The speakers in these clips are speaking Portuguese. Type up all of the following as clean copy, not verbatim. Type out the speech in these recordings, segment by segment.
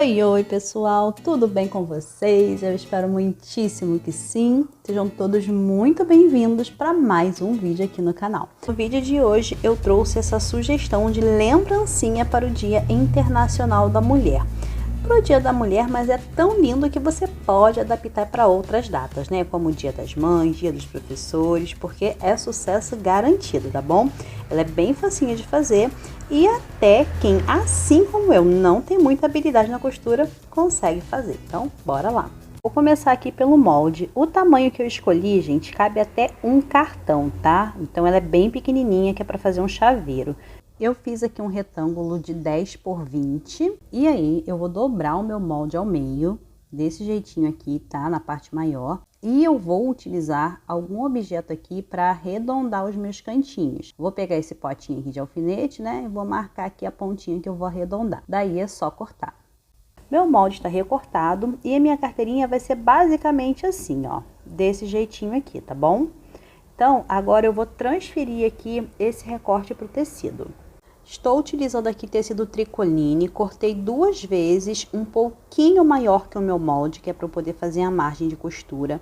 Oi, oi pessoal, tudo bem com vocês? Eu espero muitíssimo que sim. Sejam todos muito bem-vindos para mais um vídeo aqui no canal. No vídeo de hoje eu trouxe essa sugestão de lembrancinha para o Dia Internacional da Mulher. Para o Dia da Mulher, mas é tão lindo que você pode adaptar para outras datas, né? Como o Dia das Mães, Dia dos Professores, porque é sucesso garantido, tá bom? Ela é bem facinha de fazer e até quem, assim como eu, não tem muita habilidade na costura, consegue fazer. Então, bora lá! Vou começar aqui pelo molde. O tamanho que eu escolhi, gente, cabe até um cartão, tá? Então ela é bem pequenininha, que é para fazer um chaveiro. Eu fiz aqui um retângulo de 10 por 20 e aí eu vou dobrar o meu molde ao meio, desse jeitinho aqui, tá? Na parte maior. E eu vou utilizar algum objeto aqui para arredondar os meus cantinhos. Vou pegar esse potinho aqui de alfinete, né? E vou marcar aqui a pontinha que eu vou arredondar. Daí é só cortar. Meu molde está recortado e a minha carteirinha vai ser basicamente assim, ó. Desse jeitinho aqui, tá bom? Então, agora eu vou transferir aqui esse recorte para o tecido. Estou utilizando aqui tecido tricoline, cortei 2 vezes, um pouquinho maior que o meu molde, que é para eu poder fazer a margem de costura.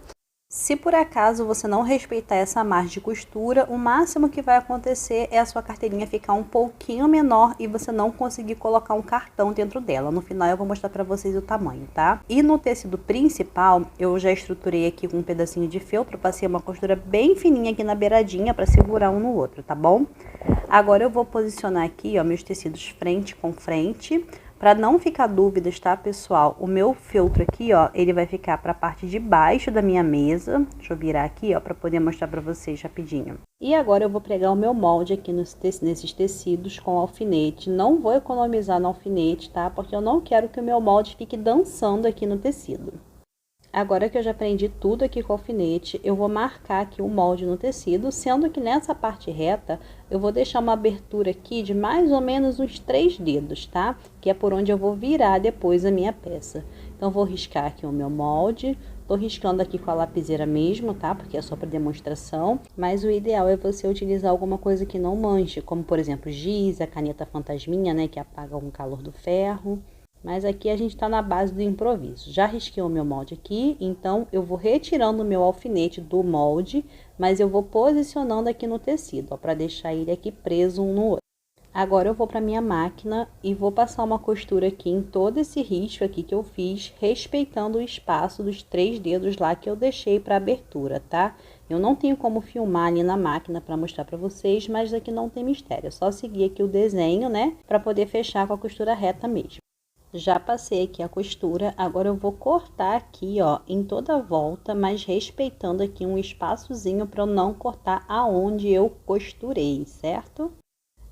Se por acaso você não respeitar essa margem de costura, o máximo que vai acontecer é a sua carteirinha ficar um pouquinho menor e você não conseguir colocar um cartão dentro dela. No final eu vou mostrar para vocês o tamanho, tá? E no tecido principal, eu já estruturei aqui com um pedacinho de feltro, passei uma costura bem fininha aqui na beiradinha para segurar um no outro, tá bom? Agora eu vou posicionar aqui, ó, meus tecidos frente com frente. Para não ficar dúvidas, tá, pessoal? O meu feltro aqui, ó, ele vai ficar para a parte de baixo da minha mesa. Deixa eu virar aqui, ó, para poder mostrar para vocês rapidinho. E agora eu vou pregar o meu molde aqui nesses tecidos com alfinete. Não vou economizar no alfinete, tá? Porque eu não quero que o meu molde fique dançando aqui no tecido. Agora que eu já prendi tudo aqui com alfinete, eu vou marcar aqui o molde no tecido, sendo que nessa parte reta eu vou deixar uma abertura aqui de mais ou menos uns 3 dedos, tá? Que é por onde eu vou virar depois a minha peça. Então vou riscar aqui o meu molde, tô riscando aqui com a lapiseira mesmo, tá? Porque é só para demonstração, mas o ideal é você utilizar alguma coisa que não manche, como por exemplo giz, a caneta fantasminha, né? Que apaga o calor do ferro. Mas aqui a gente está na base do improviso. Já risquei o meu molde aqui, então eu vou retirando o meu alfinete do molde, mas eu vou posicionando aqui no tecido, para deixar ele aqui preso um no outro. Agora eu vou para minha máquina e vou passar uma costura aqui em todo esse risco aqui que eu fiz, respeitando o espaço dos 3 dedos lá que eu deixei para abertura, tá? Eu não tenho como filmar ali na máquina para mostrar para vocês, mas aqui não tem mistério, é só seguir aqui o desenho, né? Para poder fechar com a costura reta mesmo. Já passei aqui a costura, agora eu vou cortar aqui, ó, em toda a volta, mas respeitando aqui um espaçozinho para eu não cortar aonde eu costurei, certo?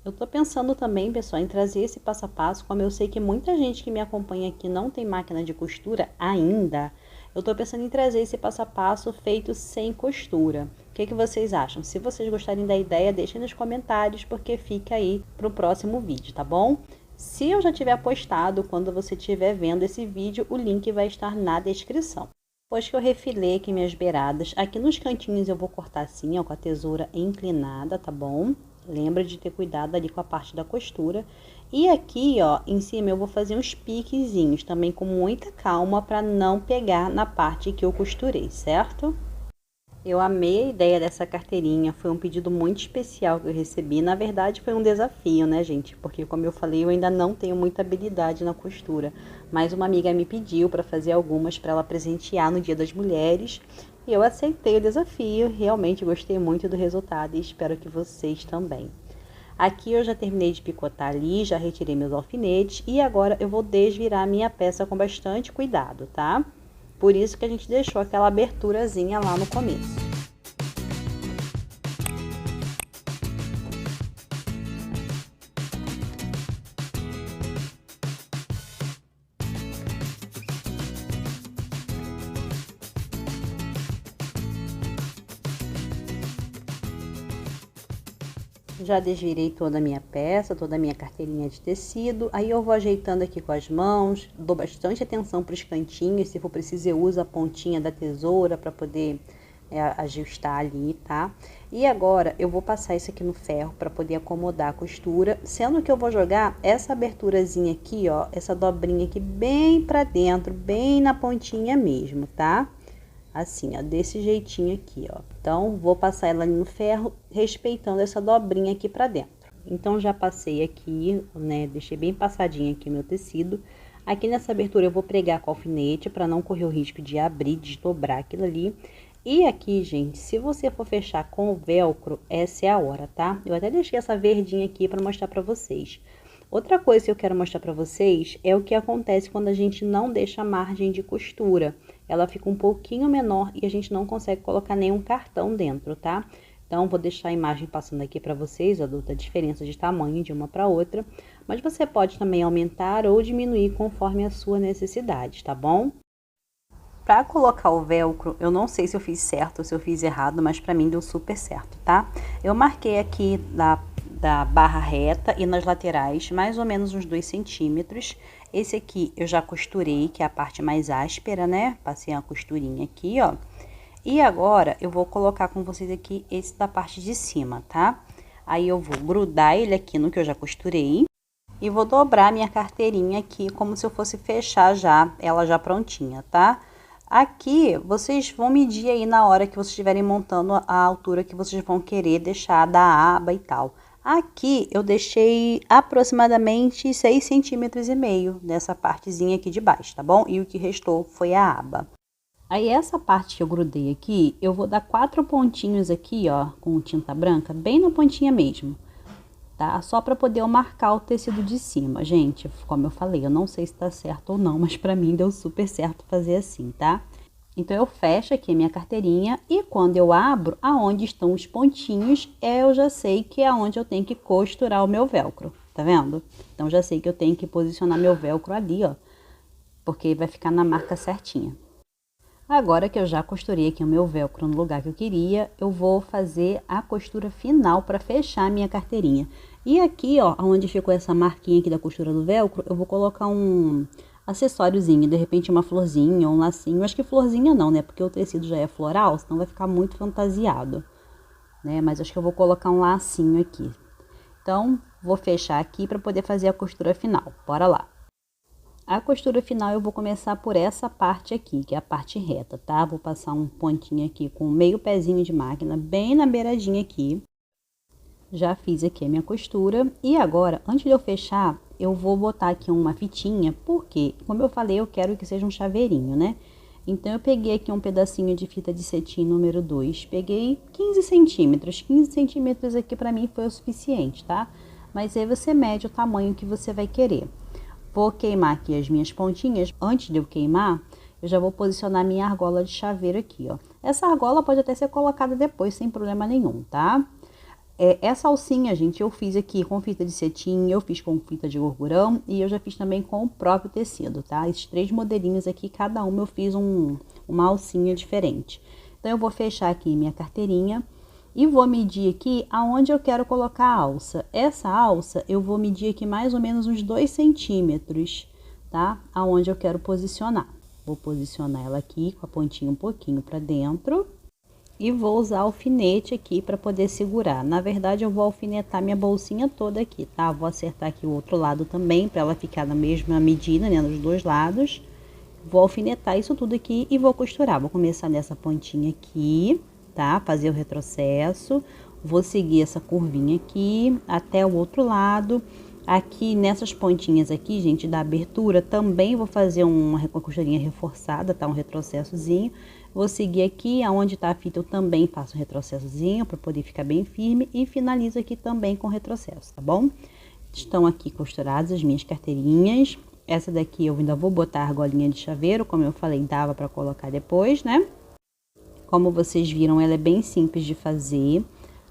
Eu tô pensando também, pessoal, em trazer esse passo a passo, como eu sei que muita gente que me acompanha aqui não tem máquina de costura ainda, eu tô pensando em trazer esse passo a passo feito sem costura. O que vocês acham? Se vocês gostarem da ideia, deixem nos comentários, porque fica aí pro próximo vídeo, tá bom? Se eu já tiver postado, quando você estiver vendo esse vídeo, o link vai estar na descrição. Depois que eu refilei aqui minhas beiradas, aqui nos cantinhos eu vou cortar assim, ó, com a tesoura inclinada, tá bom? Lembra de ter cuidado ali com a parte da costura. E aqui, ó, em cima eu vou fazer uns piquezinhos, também com muita calma, para não pegar na parte que eu costurei, certo? Eu amei a ideia dessa carteirinha, foi um pedido muito especial que eu recebi. Na verdade foi um desafio, né, gente? Porque como eu falei, eu ainda não tenho muita habilidade na costura. Mas uma amiga me pediu para fazer algumas para ela presentear no Dia das Mulheres. E eu aceitei o desafio, realmente gostei muito do resultado e espero que vocês também. Aqui eu já terminei de picotar ali, já retirei meus alfinetes e agora eu vou desvirar a minha peça com bastante cuidado, tá? Por isso que a gente deixou aquela aberturazinha lá no começo. Já desvirei toda a minha peça, toda a minha carteirinha de tecido. Aí eu vou ajeitando aqui com as mãos, dou bastante atenção para os cantinhos. Se for preciso, eu uso a pontinha da tesoura para poder ajustar ali, tá? E agora eu vou passar isso aqui no ferro para poder acomodar a costura, sendo que eu vou jogar essa aberturazinha aqui, ó, essa dobrinha aqui bem para dentro, bem na pontinha mesmo, tá? Assim, ó, desse jeitinho aqui, ó. Então, vou passar ela ali no ferro, respeitando essa dobrinha aqui para dentro. Então, já passei aqui, né, deixei bem passadinho aqui o meu tecido. Aqui nessa abertura eu vou pregar com alfinete para não correr o risco de abrir, desdobrar aquilo ali. E aqui, gente, se você for fechar com o velcro, essa é a hora, tá? Eu até deixei essa verdinha aqui para mostrar para vocês. Outra coisa que eu quero mostrar para vocês é o que acontece quando a gente não deixa a margem de costura. Ela fica um pouquinho menor e a gente não consegue colocar nenhum cartão dentro, tá? Então, vou deixar a imagem passando aqui para vocês, ó, da diferença de tamanho de uma para outra. Mas você pode também aumentar ou diminuir conforme a sua necessidade, tá bom? Para colocar o velcro, eu não sei se eu fiz certo ou se eu fiz errado, mas para mim deu super certo, tá? Eu marquei aqui da barra reta e nas laterais mais ou menos uns 2 centímetros. Esse aqui eu já costurei, que é a parte mais áspera, né? Passei uma costurinha aqui, ó. E agora eu vou colocar com vocês aqui esse da parte de cima, tá? Aí eu vou grudar ele aqui no que eu já costurei e vou dobrar minha carteirinha aqui como se eu fosse fechar já, ela já prontinha, tá? Aqui, vocês vão medir aí na hora que vocês estiverem montando a altura que vocês vão querer deixar da aba e tal. Aqui, eu deixei aproximadamente 6,5 centímetros nessa partezinha aqui de baixo, tá bom? E o que restou foi a aba. Aí, essa parte que eu grudei aqui, eu vou dar 4 pontinhos aqui, ó, com tinta branca, bem na pontinha mesmo. Tá? Só para poder eu marcar o tecido de cima, gente, como eu falei, eu não sei se tá certo ou não, mas para mim deu super certo fazer assim, tá? Então, eu fecho aqui a minha carteirinha e quando eu abro, aonde estão os pontinhos, eu já sei que é onde eu tenho que costurar o meu velcro, tá vendo? Então, já sei que eu tenho que posicionar meu velcro ali, ó, porque vai ficar na marca certinha. Agora que eu já costurei aqui o meu velcro no lugar que eu queria, eu vou fazer a costura final para fechar a minha carteirinha. E aqui, ó, onde ficou essa marquinha aqui da costura do velcro, eu vou colocar um acessóriozinho, de repente uma florzinha ou um lacinho. Acho que florzinha não, né? Porque o tecido já é floral, senão vai ficar muito fantasiado, né? Mas acho que eu vou colocar um lacinho aqui. Então, vou fechar aqui para poder fazer a costura final. Bora lá! A costura final eu vou começar por essa parte aqui, que é a parte reta, tá? Vou passar um pontinho aqui com meio pezinho de máquina, bem na beiradinha aqui. Já fiz aqui a minha costura. E agora, antes de eu fechar, eu vou botar aqui uma fitinha, porque, como eu falei, eu quero que seja um chaveirinho, né? Então, eu peguei aqui um pedacinho de fita de cetim número 2, peguei 15 centímetros. 15 centímetros aqui pra mim foi o suficiente, tá? Mas aí você mede o tamanho que você vai querer. Vou queimar aqui as minhas pontinhas. Antes de eu queimar, eu já vou posicionar minha argola de chaveiro aqui, ó. Essa argola pode até ser colocada depois, sem problema nenhum, tá? Essa alcinha, gente, eu fiz aqui com fita de cetim, eu fiz com fita de gorgurão e eu já fiz também com o próprio tecido, tá? Esses 3 modelinhos aqui, cada uma eu fiz uma alcinha diferente. Então, eu vou fechar aqui minha carteirinha. E vou medir aqui aonde eu quero colocar a alça. Essa alça eu vou medir aqui mais ou menos uns 2 centímetros, tá? Aonde eu quero posicionar. Vou posicionar ela aqui com a pontinha um pouquinho para dentro. E vou usar alfinete aqui para poder segurar. Na verdade, eu vou alfinetar minha bolsinha toda aqui, tá? Vou acertar aqui o outro lado também, para ela ficar na mesma medida, né? Nos 2 lados. Vou alfinetar isso tudo aqui e vou costurar. Vou começar nessa pontinha aqui, tá? Fazer o retrocesso, vou seguir essa curvinha aqui até o outro lado. Aqui nessas pontinhas aqui, gente, da abertura, também vou fazer uma costurinha reforçada, tá? Um retrocessozinho. Vou seguir aqui, aonde tá a fita eu também faço um retrocessozinho para poder ficar bem firme e finalizo aqui também com retrocesso, tá bom? Estão aqui costuradas as minhas carteirinhas. Essa daqui eu ainda vou botar a argolinha de chaveiro, como eu falei, dava para colocar depois, né? Como vocês viram, ela é bem simples de fazer,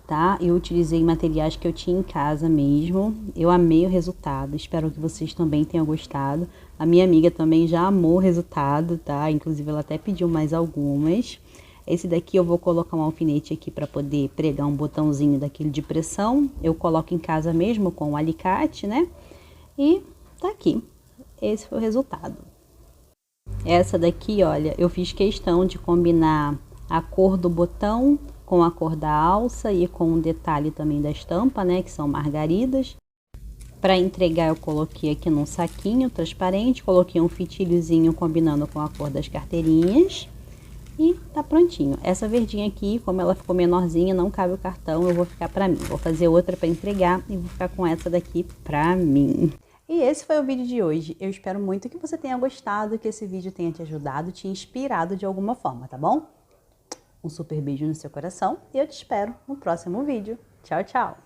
tá? Eu utilizei materiais que eu tinha em casa mesmo. Eu amei o resultado, espero que vocês também tenham gostado. A minha amiga também já amou o resultado, tá? Inclusive, ela até pediu mais algumas. Esse daqui eu vou colocar um alfinete aqui para poder pregar um botãozinho daquele de pressão. Eu coloco em casa mesmo com um alicate, né? E tá aqui. Esse foi o resultado. Essa daqui, olha, eu fiz questão de combinar a cor do botão com a cor da alça e com um detalhe também da estampa, né, que são margaridas. Para entregar eu coloquei aqui num saquinho transparente, coloquei um fitilhozinho combinando com a cor das carteirinhas e tá prontinho. Essa verdinha aqui, como ela ficou menorzinha, não cabe o cartão, eu vou ficar para mim. Vou fazer outra para entregar e vou ficar com essa daqui para mim. E esse foi o vídeo de hoje. Eu espero muito que você tenha gostado, que esse vídeo tenha te ajudado, te inspirado de alguma forma, tá bom? Um super beijo no seu coração e eu te espero no próximo vídeo. Tchau, tchau!